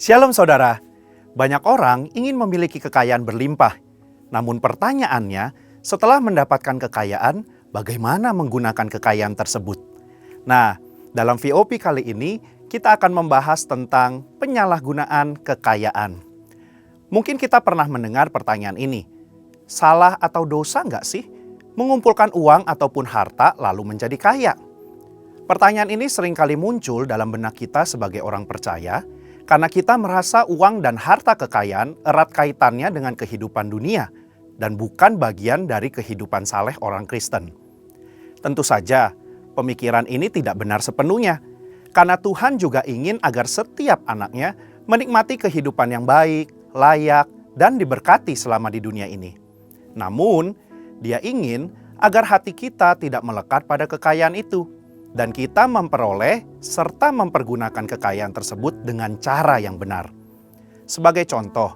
Shalom saudara, banyak orang ingin memiliki kekayaan berlimpah. Namun pertanyaannya, setelah mendapatkan kekayaan, bagaimana menggunakan kekayaan tersebut? Nah, dalam VOP kali ini, kita akan membahas tentang penyalahgunaan kekayaan. Mungkin kita pernah mendengar pertanyaan ini, salah atau dosa nggak sih mengumpulkan uang ataupun harta lalu menjadi kaya? Pertanyaan ini seringkali muncul dalam benak kita sebagai orang percaya, karena kita merasa uang dan harta kekayaan erat kaitannya dengan kehidupan dunia dan bukan bagian dari kehidupan saleh orang Kristen. Tentu saja, pemikiran ini tidak benar sepenuhnya, karena Tuhan juga ingin agar setiap anaknya menikmati kehidupan yang baik, layak, dan diberkati selama di dunia ini. Namun, Dia ingin agar hati kita tidak melekat pada kekayaan itu, dan kita memperoleh serta mempergunakan kekayaan tersebut dengan cara yang benar. Sebagai contoh,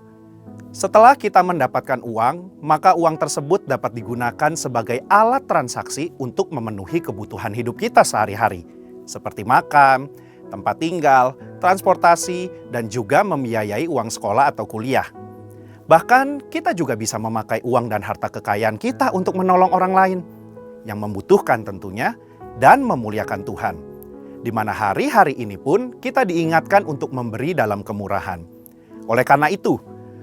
setelah kita mendapatkan uang, maka uang tersebut dapat digunakan sebagai alat transaksi untuk memenuhi kebutuhan hidup kita sehari-hari, seperti makan, tempat tinggal, transportasi, dan juga membiayai uang sekolah atau kuliah. Bahkan kita juga bisa memakai uang dan harta kekayaan kita untuk menolong orang lain yang membutuhkan tentunya, dan memuliakan Tuhan. Di mana hari-hari ini pun kita diingatkan untuk memberi dalam kemurahan. Oleh karena itu,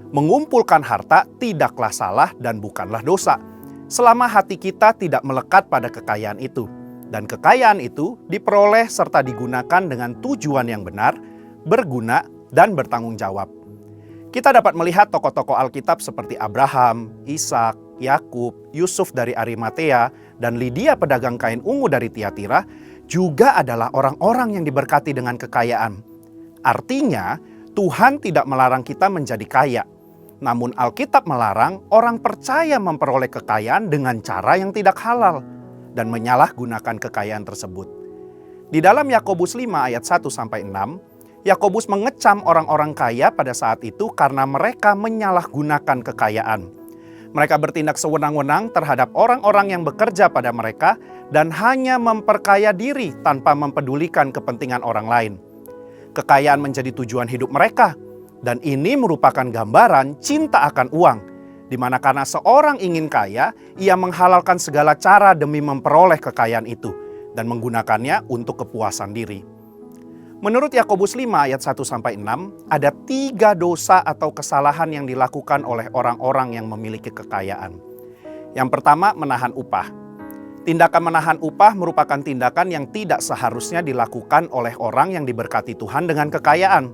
mengumpulkan harta tidaklah salah dan bukanlah dosa, selama hati kita tidak melekat pada kekayaan itu. Dan kekayaan itu diperoleh serta digunakan dengan tujuan yang benar, berguna, dan bertanggung jawab. Kita dapat melihat tokoh-tokoh Alkitab seperti Abraham, Ishak, Yakub, Yusuf dari Arimatea, dan Lydia pedagang kain ungu dari Tiatira juga adalah orang-orang yang diberkati dengan kekayaan. Artinya, Tuhan tidak melarang kita menjadi kaya. Namun Alkitab melarang orang percaya memperoleh kekayaan dengan cara yang tidak halal dan menyalahgunakan kekayaan tersebut. Di dalam Yakobus 5 ayat 1-6, Yakobus mengecam orang-orang kaya pada saat itu karena mereka menyalahgunakan kekayaan. Mereka bertindak sewenang-wenang terhadap orang-orang yang bekerja pada mereka dan hanya memperkaya diri tanpa mempedulikan kepentingan orang lain. Kekayaan menjadi tujuan hidup mereka, dan ini merupakan gambaran cinta akan uang, di mana karena seorang ingin kaya, ia menghalalkan segala cara demi memperoleh kekayaan itu dan menggunakannya untuk kepuasan diri. Menurut Yakobus 5 ayat 1-6, ada 3 dosa atau kesalahan yang dilakukan oleh orang-orang yang memiliki kekayaan. Yang pertama, menahan upah. Tindakan menahan upah merupakan tindakan yang tidak seharusnya dilakukan oleh orang yang diberkati Tuhan dengan kekayaan.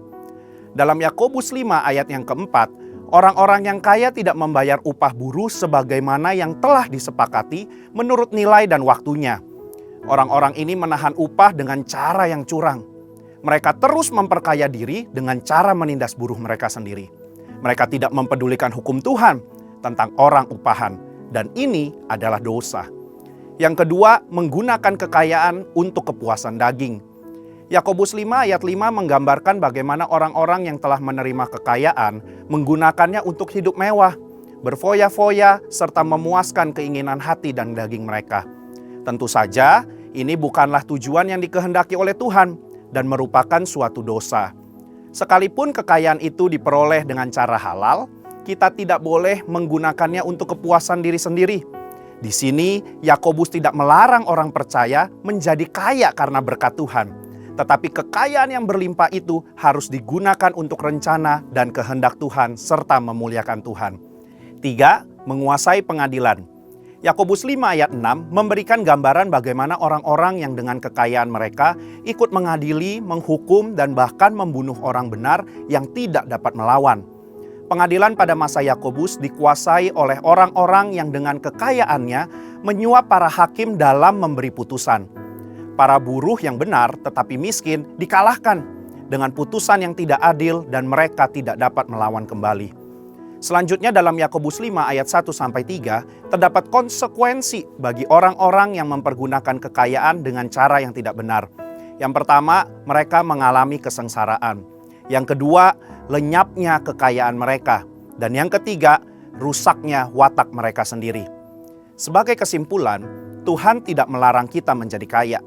Dalam Yakobus 5 ayat yang keempat, orang-orang yang kaya tidak membayar upah buruh sebagaimana yang telah disepakati menurut nilai dan waktunya. Orang-orang ini menahan upah dengan cara yang curang. Mereka terus memperkaya diri dengan cara menindas buruh mereka sendiri. Mereka tidak mempedulikan hukum Tuhan tentang orang upahan, dan ini adalah dosa. Yang kedua, menggunakan kekayaan untuk kepuasan daging. Yakobus 5 ayat 5 menggambarkan bagaimana orang-orang yang telah menerima kekayaan menggunakannya untuk hidup mewah, berfoya-foya, serta memuaskan keinginan hati dan daging mereka. Tentu saja, ini bukanlah tujuan yang dikehendaki oleh Tuhan dan merupakan suatu dosa. Sekalipun kekayaan itu diperoleh dengan cara halal, kita tidak boleh menggunakannya untuk kepuasan diri sendiri. Di sini, Yakobus tidak melarang orang percaya menjadi kaya karena berkat Tuhan. Tetapi kekayaan yang berlimpah itu harus digunakan untuk rencana dan kehendak Tuhan serta memuliakan Tuhan. 3. Menguasai pengadilan. Yakobus 5 ayat 6 memberikan gambaran bagaimana orang-orang yang dengan kekayaan mereka ikut mengadili, menghukum, dan bahkan membunuh orang benar yang tidak dapat melawan. Pengadilan pada masa Yakobus dikuasai oleh orang-orang yang dengan kekayaannya menyuap para hakim dalam memberi putusan. Para buruh yang benar tetapi miskin dikalahkan dengan putusan yang tidak adil dan mereka tidak dapat melawan kembali. Selanjutnya dalam Yakobus 5 ayat 1-3 terdapat konsekuensi bagi orang-orang yang mempergunakan kekayaan dengan cara yang tidak benar. Yang pertama, mereka mengalami kesengsaraan. Yang kedua, lenyapnya kekayaan mereka. Dan yang ketiga, rusaknya watak mereka sendiri. Sebagai kesimpulan, Tuhan tidak melarang kita menjadi kaya.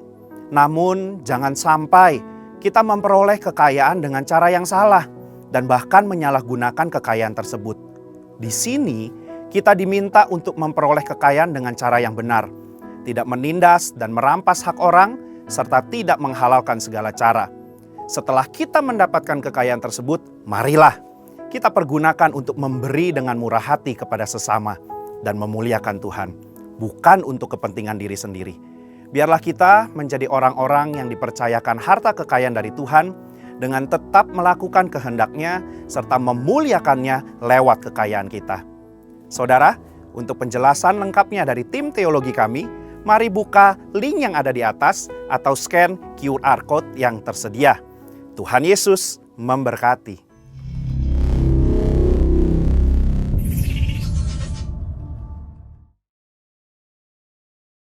Namun jangan sampai kita memperoleh kekayaan dengan cara yang salah, dan bahkan menyalahgunakan kekayaan tersebut. Di sini, kita diminta untuk memperoleh kekayaan dengan cara yang benar, tidak menindas dan merampas hak orang, serta tidak menghalalkan segala cara. Setelah kita mendapatkan kekayaan tersebut, marilah kita pergunakan untuk memberi dengan murah hati kepada sesama dan memuliakan Tuhan, bukan untuk kepentingan diri sendiri. Biarlah kita menjadi orang-orang yang dipercayakan harta kekayaan dari Tuhan dengan tetap melakukan kehendak-Nya serta memuliakannya lewat kekayaan kita. Saudara, untuk penjelasan lengkapnya dari tim teologi kami, mari buka link yang ada di atas atau scan QR code yang tersedia. Tuhan Yesus memberkati.